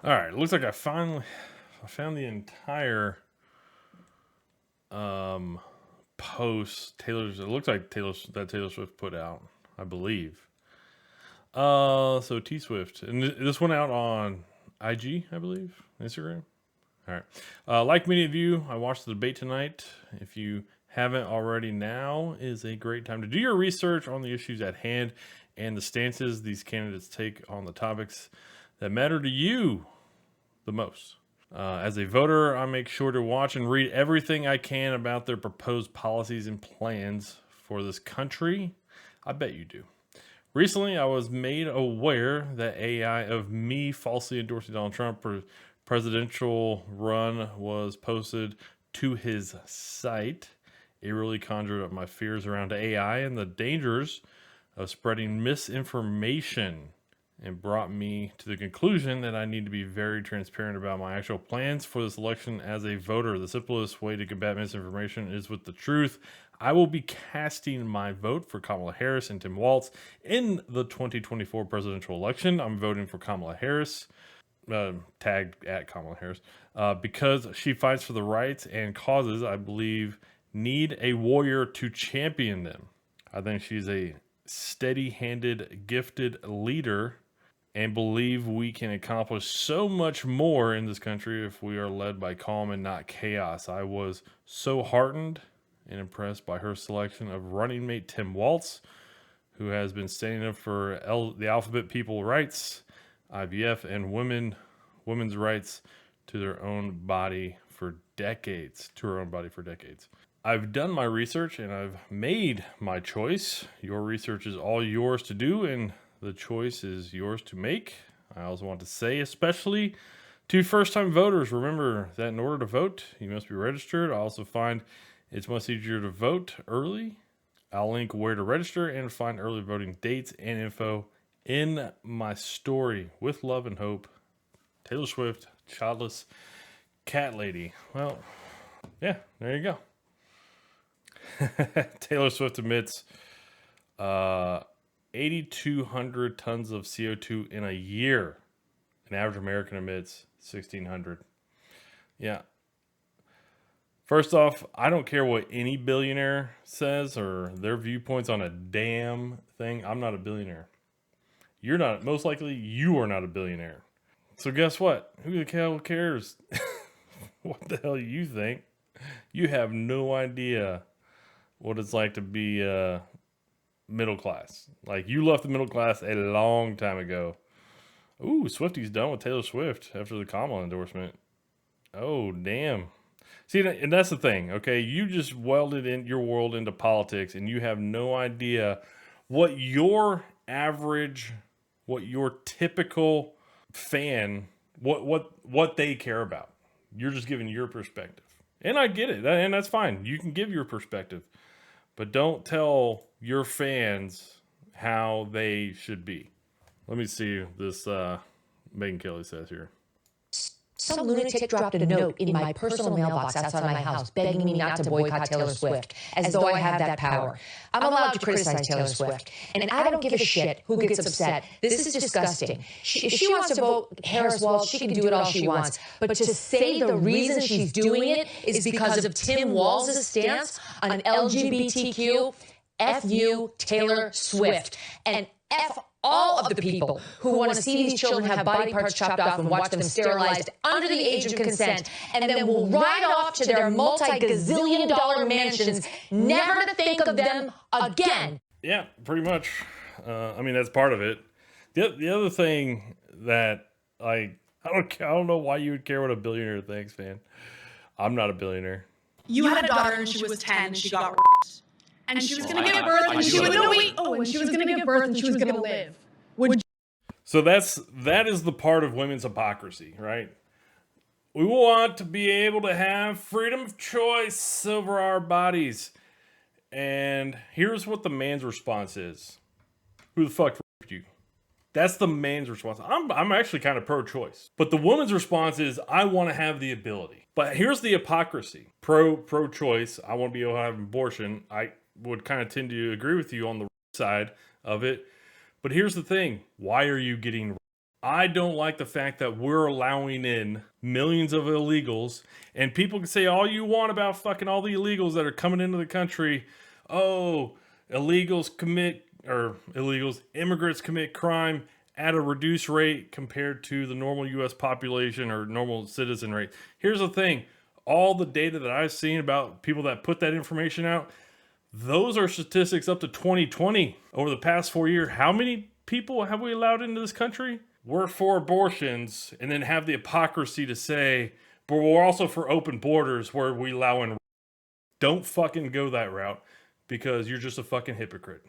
All right, it looks like I found the entire post Taylor's. It looks like Taylor Swift put out, I believe. So T Swift, and this went out on IG, I believe, Instagram. All right. Like many of you, I watched the debate tonight. If you haven't already, now is a great time to do your research on the issues at hand and the stances these candidates take on the topics that matter to you the most. As a voter, I make sure to watch and read everything I can about their proposed policies and plans for this country. I bet you do. Recently, I was made aware that AI of me falsely endorsing Donald Trump for presidential run was posted to his site. It really conjured up my fears around AI and the dangers of spreading misinformation, and brought me to the conclusion that I need to be very transparent about my actual plans for this election as a voter. The simplest way to combat misinformation is with the truth. I will be casting my vote for Kamala Harris and Tim Walz in the 2024 presidential election. I'm voting for Kamala Harris, tagged at Kamala Harris, because she fights for the rights and causes I believe need a warrior to champion them. I think she's a steady-handed, gifted leader, and believe we can accomplish so much more in this country if we are led by calm and not chaos. I was so heartened and impressed by her selection of running mate Tim Walz, who has been standing up for the alphabet people rights, IVF, and women's rights to their own body for decades. I've done my research and I've made my choice. Your research is all yours to do, and the choice is yours to make. I also want to say, especially to first-time voters, remember that in order to vote, you must be registered. I also find it's much easier to vote early. I'll link where to register and find early voting dates and info in my story. With love and hope, Taylor Swift, childless cat lady. Well, yeah, there you go. Taylor Swift admits 8,200 tons of CO2 in a year. An average American emits 1,600. Yeah. First off, I don't care what any billionaire says or their viewpoints on a damn thing. I'm not a billionaire. You're not. Most likely, you are not a billionaire. So guess what? Who the hell cares what the hell you think? You have no idea what it's like to be middle class. Like, you left the middle class a long time ago. Ooh, Swifty's done with Taylor Swift after the Kamala endorsement. Oh, damn. See, and that's the thing, okay? You just welded in your world into politics, and you have no idea what your average, what your typical fan, what they care about. You're just giving your perspective. And I get it, and that's fine. You can give your perspective. But don't tell your fans how they should be. Let me see this Megan Kelly says here. Some lunatic dropped a note in my personal mailbox outside my house begging me not to boycott Taylor Swift, as though I have that power. I'm allowed to criticize Taylor Swift, and I don't give a shit who gets upset. This is disgusting. If she wants to vote Harris Walz, she can do it all she wants. But to say the reason she's doing it is because of Tim Walz's stance on LGBTQ, F you, Taylor Swift, and F all of the people who want to see these children have body parts chopped off and watch them sterilized under the age of consent, and then will ride off to their multi-gazillion-dollar mansions, never to think of them again. Yeah, pretty much. I mean, that's part of it. The other thing that, like, I don't know why you would care what a billionaire thinks, man. I'm not a billionaire. You had a daughter and she was 10 and she got raped. And she was going to give birth and she was going to give birth and she was going to live. So that is the part of women's hypocrisy, right? We want to be able to have freedom of choice over our bodies. And here's what the man's response is. Who the fuck raped you? That's the man's response. I'm actually kind of pro-choice. But the woman's response is, I want to have the ability. But here's the hypocrisy. Pro-choice, I want to be able to have an abortion. I would kind of tend to agree with you on the side of it. But here's the thing. Why are you getting raped? I don't like the fact that we're allowing in millions of illegals, and people can say all you want about fucking all the illegals that are coming into the country. Oh, immigrants commit crime at a reduced rate compared to the normal U.S. population or normal citizen rate. Here's the thing. All the data that I've seen about people that put that information out, those are statistics up to 2020. Over the past 4 years, how many people have we allowed into this country? We're for abortions and then have the hypocrisy to say, but we're also for open borders where we allow in. Don't fucking go that route because you're just a fucking hypocrite.